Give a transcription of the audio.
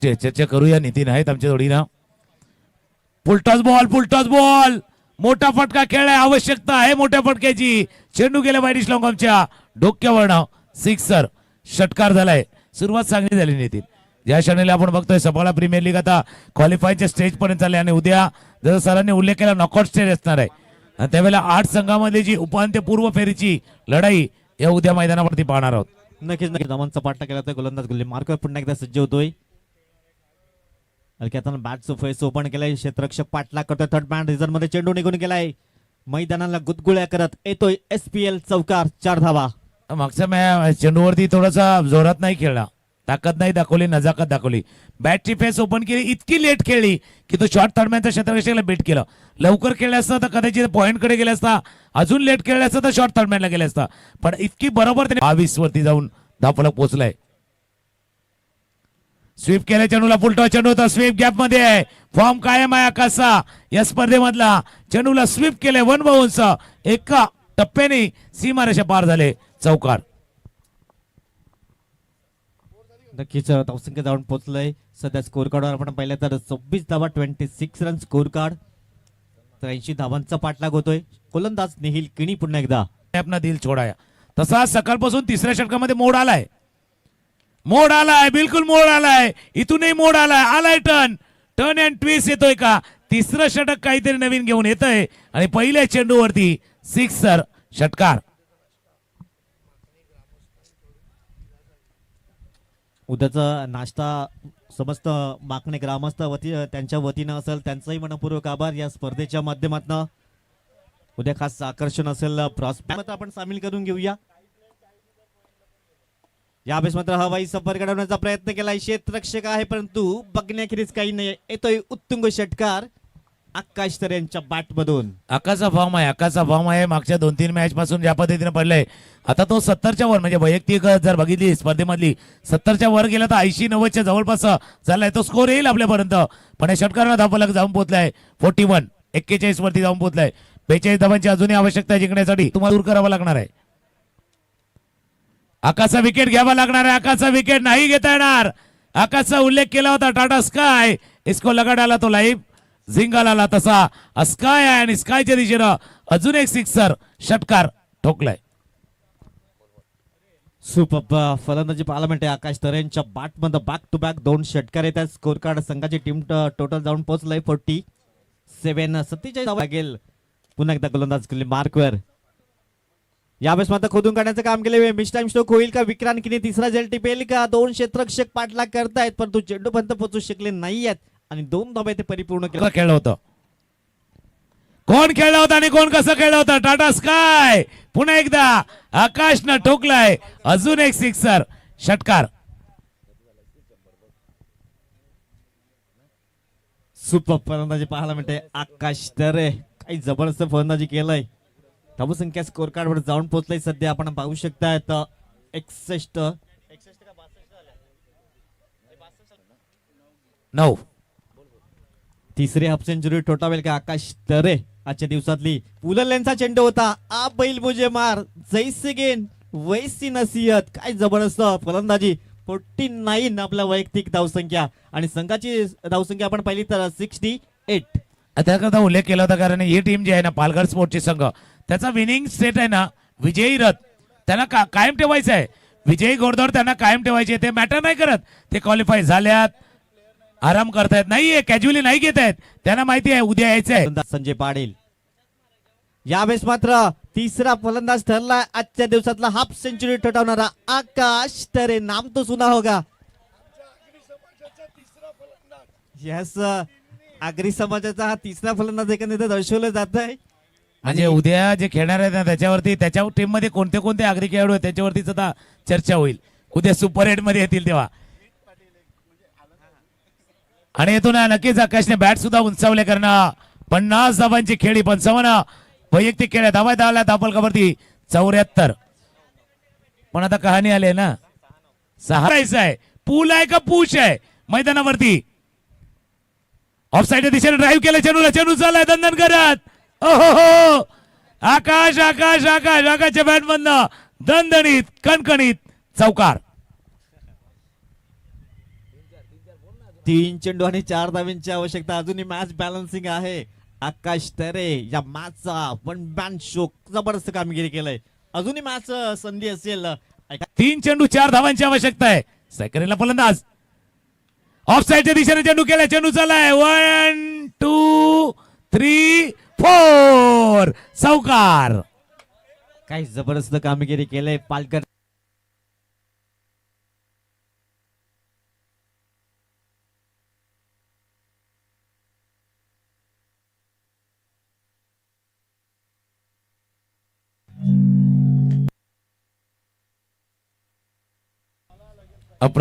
चर्चा करूया. नितीन आहेत आमच्या जोडीनं. फुलटॉस बॉल मोठा फटका खेळलाय. आवश्यकता आहे मोठ्या फटक्याची. चेंडू गेला बायडिश लॉंगॉमच्या डोक्यावरनं. सिक्सर षटकार झालाय. सुरुवात चांगली झाली नितीन. ज्या क्षणाला आपण बघतोय सफाळा प्रीमियर लीग आता क्वालिफायच्या स्टेज पर्यंत चालले आणि उद्या जसं सरांनी उल्लेख केला नॉकआउट स्टेज असणार आहे. आणि त्यावेळेला 8 संघांमध्ये जी उपांत्यपूर्व फेरीची लढाई या उद्या मैदानावरती पाहणार आहोत. नक्कीच धावांचा पाठला केला तर गोलंदाज गुल्ले मार्कवर पुन्हा एकदा सज्ज होतोय. हलक्यातून बॅटचं फेस ओपन केलाय. क्षेत्ररक्षक पाठला करतोय. थर्ड मॅन रिझर्व्ह मध्ये चेंडू निघून गेलाय. मैदानाला गुदगुळ्या करत येतोय SPL चौकार. 4 धावा. मागच्या चेंडूवरती थोडासा जोरात नाही खेळला. ताकद नाही दाखवली. नजाकत दाखवली. बॅटची फेस ओपन केली. इतकी लेट खेळली की तो शॉर्ट थर्डमॅनचा क्षेत्ररक्षकाला बीट केलं. लवकर खेळले असता तर कदाचित पॉइंट कडे गेला असता. अजून लेट खेळले असता तर शॉर्ट थर्डमॅनला गेला असता. पण इतकी बरोबर त्याने 22 वरती जाऊन धावफलक पोहोचलाय. स्वीप केल्या चेंडूला. फुलटॉस चेंडू होता. स्वीप गॅप मध्ये आहे. फॉर्म कायम आहे आकाशचा या स्पर्धेमधला. चेंडूला स्वीप केले. 1 बाउन्स. एका टप्प्याने सीमारेषा पार झाले. चौकार. नक्कीच धावसंख्या जाऊन पोहोचलंय. सध्या स्कोर कार्डवर आपण पाहिलं तर 26 धावा 26 रन स्कोर कार्ड. 83 धावांचा पाठलाग होतोय. गोलंदाज निहिल किणी पुन्हा एकदा अपना दिल छोडाया. तसा सकाळपासून तिसऱ्या षटकामध्ये मोड आलाय. बिलकुल मोड आलाय. इथूनही मोड आलाय. टर्न अँड ट्विस्ट येतोय का. तिसरं षटक काहीतरी नवीन घेऊन येतंय आणि पहिल्या चेंडूवरती सिक्सर षटकार. उद्याचा नाश्ता समस्त माकणे ग्रामस्थ त्यांच्या वतीनं असेल. त्यांचाही मनपूर्वक आभार. या स्पर्धेच्या माध्यमातून उद्या खास आकर्षण असेल. प्रॉस्पेक्ट आपण सामील करून घेऊया. यावेळेस मात्र हवाई सफर घडवण्याचा प्रयत्न केलाय. क्षेत्ररक्षक आहे परंतु बघण्याखेरीज काही नाही. येतोय उत्तुंग षटकार आकाश तर यांच्या बॅट मधून. आकाशचा फॉर्म आहे. मागच्या 2-3 मॅच पासून ज्या पद्धतीने पडलाय आता तो 70च्या वर म्हणजे वैयक्तिक जर बघितली स्पर्धेमधली 70च्या वर गेला तर 80-90च्या जवळपास झालाय. तो स्कोर येईल आपल्यापर्यंत. पण या षटकाराला धावफलक जाऊन पोहोचलाय. 41 41 वरती जाऊन पोहोचलाय. 42 धावांची अजूनही आवश्यकता जिंकण्यासाठी तुम्हाला दूर करावा लागणार आहे. आकाशचा विकेट घ्यावा लागणार आहे. आकाशचा विकेट नाही घेता येणार. आकाशचा उल्लेख केला होता टाटा स्काय. इसको लगा डाला तो लाईव्ह झिंगाला आला तसा स्काय आहे आणि स्कायच्या दिशेनं अजून एक सिक्सर षटकार ठोकलाय. सुपर फलंदाजी पाहायला मिळते आकाश तर यांच्या बॅट मध्ये बॅक टू बॅक 2 षटकार येतात. स्कोर कार्ड संघाची टीम टोटल जाऊन पोहोचलंय 47 लागेल. पुन्हा एकदा गोलंदाज केले मार्कवर. यावेळेस मात्र खोदून काढण्याचं काम केले. मिस टाइम स्ट्रोक होईल का. विक्रांत किनी तिसरा जल टिपेल का. 2 क्षेत्ररक्षक पाठलाग करतायत परंतु चेंडू पर्यंत पोहोचू शकले नाहीयेत आणि 2 धाबे ते परिपूर्ण खेळलं होतं. कोण खेळलं होतं आणि कोण कसं खेळलं होतं. टाटा स्काय. पुन्हा एकदा आकाशनं ठोकलाय. अजून एक सिक्सर षटकार. सुपर फलंदाजी पाहायला मिळते आकाश तरे. काही जबरदस्त फलंदाजी केलंय. धावसंख्या स्कोर कार्ड वर जाऊन पोहोचलाय. सध्या आपण पाहू शकता 61 9. तिसरी हाफ सेंचुरी ठोठावेल का आकाश तरे आजच्या दिवसातली. पुललेंचा चेंडू होता. आ बैल मुझे मार जैसे गेन वैसी नसीहत. काय जबरदस्त फलंदाजी. 49 आपला वैयक्तिक धावसंख्या आणि संघाची धावसंख्या आपण पाहिली तर 68. त्याकरता उल्लेख केला होता कारण ही टीम जी आहे ना पालघर स्पोर्टची संघ त्याचा विनिंग सेट आहे ना विजयी रथ त्यांना कायम ठेवायचं आहे. विजयी घोडदौड त्यांना कायम ठेवायची. ते मॅटर नाही करत ते क्वालिफाय झाल्यात आराम करतायत नाहीये कॅज्युअली नाही घेत आहेत. त्यांना माहिती आहे उद्या यायचं आहे. संजय पाटील यावेळेस मात्र तिसरा फलंदाज ठरला आजच्या दिवसातला हाफ सेंचुरी ठोठावणारा आकाश तरे. नाम तो सुना होगा. यस आगरी समाजाचा हा तिसरा फलंदाज एकंदरीत दर्शवलं जात आहे. म्हणजे उद्या जे खेळणार आहेत ना त्याच्यावरती त्याच्या टीम मध्ये कोणते कोणते आगरी खेळाडू आहेत त्याच्यावरतीच आता चर्चा होईल. उद्या सुपर 8 मध्ये येतील तेव्हा. आणि येतो ना नक्कीच आकाशने बॅट सुद्धा उंचावले कारण 50 धावांची खेळी 55 वैयक्तिक खेळ धावा धावल्या धावफलकावरती 74. पण आता कहाणी आली ना 6 आहे. पूल आहे का पुश आहे मैदानावरती. ऑफसाईडच्या दिशेने ड्राईव्ह केलं चेंडूला. चेंडू चाललाय दंदन करत. ओहो आकाशच्या बॅट मधनं दणदणीत कणकणीत चौकार. 3 चेंडू आणि 4 धावांची आवश्यकता. अजूनही मॅच बॅलन्सिंग आहे. आकाश तरे या मॅचचा वन मॅन शो जबरदस्त कामगिरी केलंय. अजूनही मॅच संधी असेल. 3 चेंडू 4 धावांची आवश्यकता आहे. सेकंडला फलंदाज ऑफ साईडच्या दिशेने चेंडू केलाय. चेंडू चाललाय 1 2 3 4 चौकार. काय जबरदस्त कामगिरी केलंय पालकर. अप्रतिम